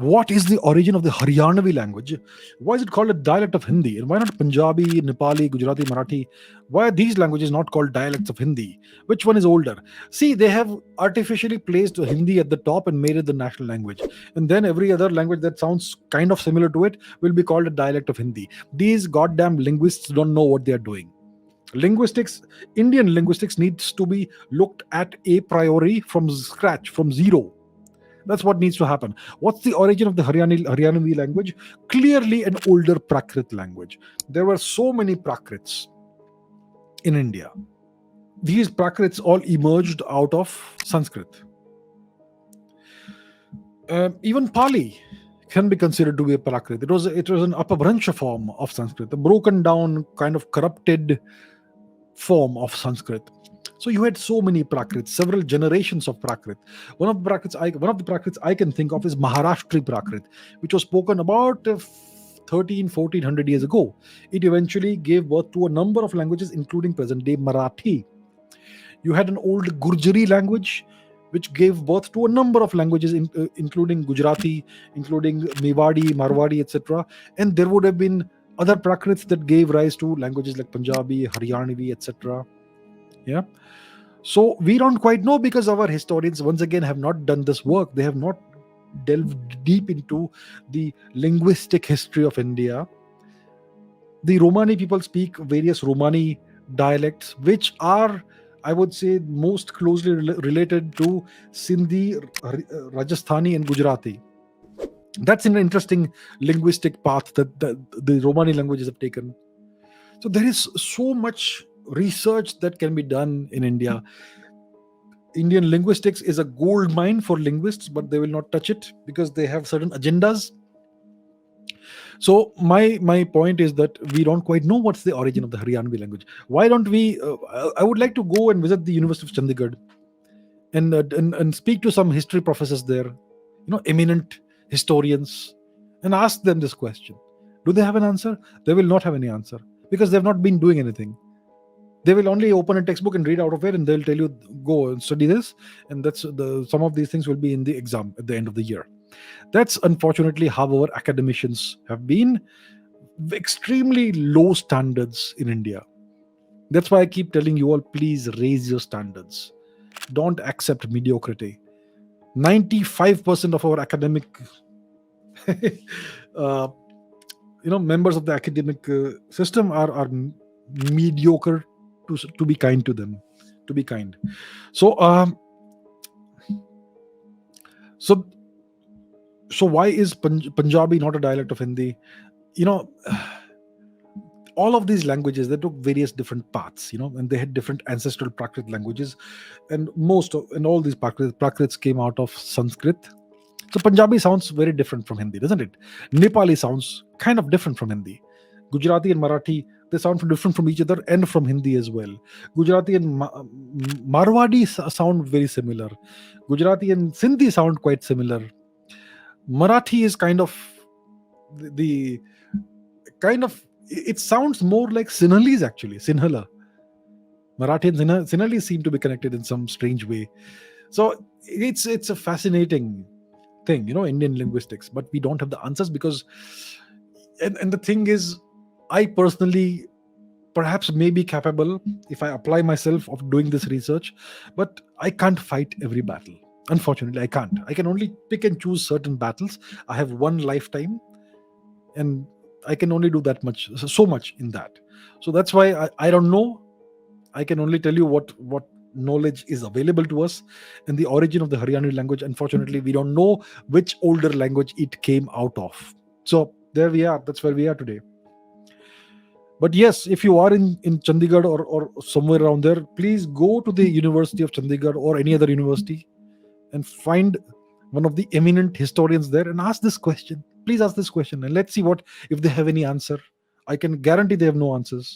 what is the origin of the Haryanvi language? Why is it called a dialect of Hindi? And why not Punjabi, Nepali, Gujarati, Marathi? Why are these languages not called dialects of Hindi? Which one is older? See, they have artificially placed Hindi at the top and made it the national language. And then every other language that sounds kind of similar to it will be called a dialect of Hindi. These goddamn linguists don't know what they are doing. Linguistics, Indian linguistics needs to be looked at a priori from scratch, from zero. That's what needs to happen. What's the origin of the Haryanvi language? Clearly an older Prakrit language. There were so many Prakrits in India. These Prakrits all emerged out of Sanskrit. Even Pali can be considered to be a Prakrit. It was an Apabhransha form of Sanskrit, a broken down, kind of corrupted form of Sanskrit. So you had so many Prakrits, several generations of Prakrit. One of the Prakrits I can think of is Maharashtri Prakrit, which was spoken about 1400 years ago. It eventually gave birth to a number of languages, including present-day Marathi. You had an old Gurjari language, which gave birth to a number of languages, including Gujarati, including Mewadi, Marwadi, etc. And there would have been other Prakrits that gave rise to languages like Punjabi, Haryanvi, etc. Yeah. So we don't quite know, because our historians once again have not done this work. They have not delved deep into the linguistic history of India. The Romani people speak various Romani dialects, which are, I would say, most closely related to Sindhi, Rajasthani, and Gujarati. That's an interesting linguistic path that the Romani languages have taken. So there is so much research that can be done in India. Indian linguistics is a gold mine for linguists, but they will not touch it because they have certain agendas. So my point is that we don't quite know what's the origin of the Haryanvi language. Why don't we? I would like to go and visit the University of Chandigarh and speak to some history professors there, eminent historians, and ask them this question. Do they have an answer? They will not have any answer, because they've not been doing anything. They will only open a textbook and read out of it, and they'll tell you, go and study this, and some of these things will be in the exam at the end of the year. That's unfortunately how our academicians have been. Extremely low standards in India. That's why I keep telling you all, please raise your standards. Don't accept mediocrity. 95% of our academic members of the academic system are mediocre, to be kind to them, to be kind. So why is Punjabi not a dialect of Hindi? All of these languages, they took various different paths, and they had different ancestral Prakrit languages, and all these Prakrits came out of Sanskrit. So Punjabi sounds very different from Hindi, doesn't it? Nepali sounds kind of different from Hindi. Gujarati and Marathi, they sound different from each other and from Hindi as well. Gujarati and Marwadi sound very similar. Gujarati and Sindhi sound quite similar. Marathi is kind of it sounds more like Sinhalese, actually. Sinhala. Marathi and Sinhalese seem to be connected in some strange way. So it's a fascinating thing, Indian linguistics, but we don't have the answers because, and the thing is, I personally perhaps may be capable, if I apply myself, of doing this research, but I can't fight every battle. Unfortunately, I can't. I can only pick and choose certain battles. I have one lifetime, and I can only do that much, so much in that. So that's why I don't know. I can only tell you what knowledge is available to us. And the origin of the Haryanvi language, unfortunately, we don't know which older language it came out of. So there we are. That's where we are today. But yes, if you are in Chandigarh or somewhere around there, please go to the University of Chandigarh or any other university and find one of the eminent historians there and ask this question. Please ask this question, and let's see if they have any answer. I can guarantee they have no answers.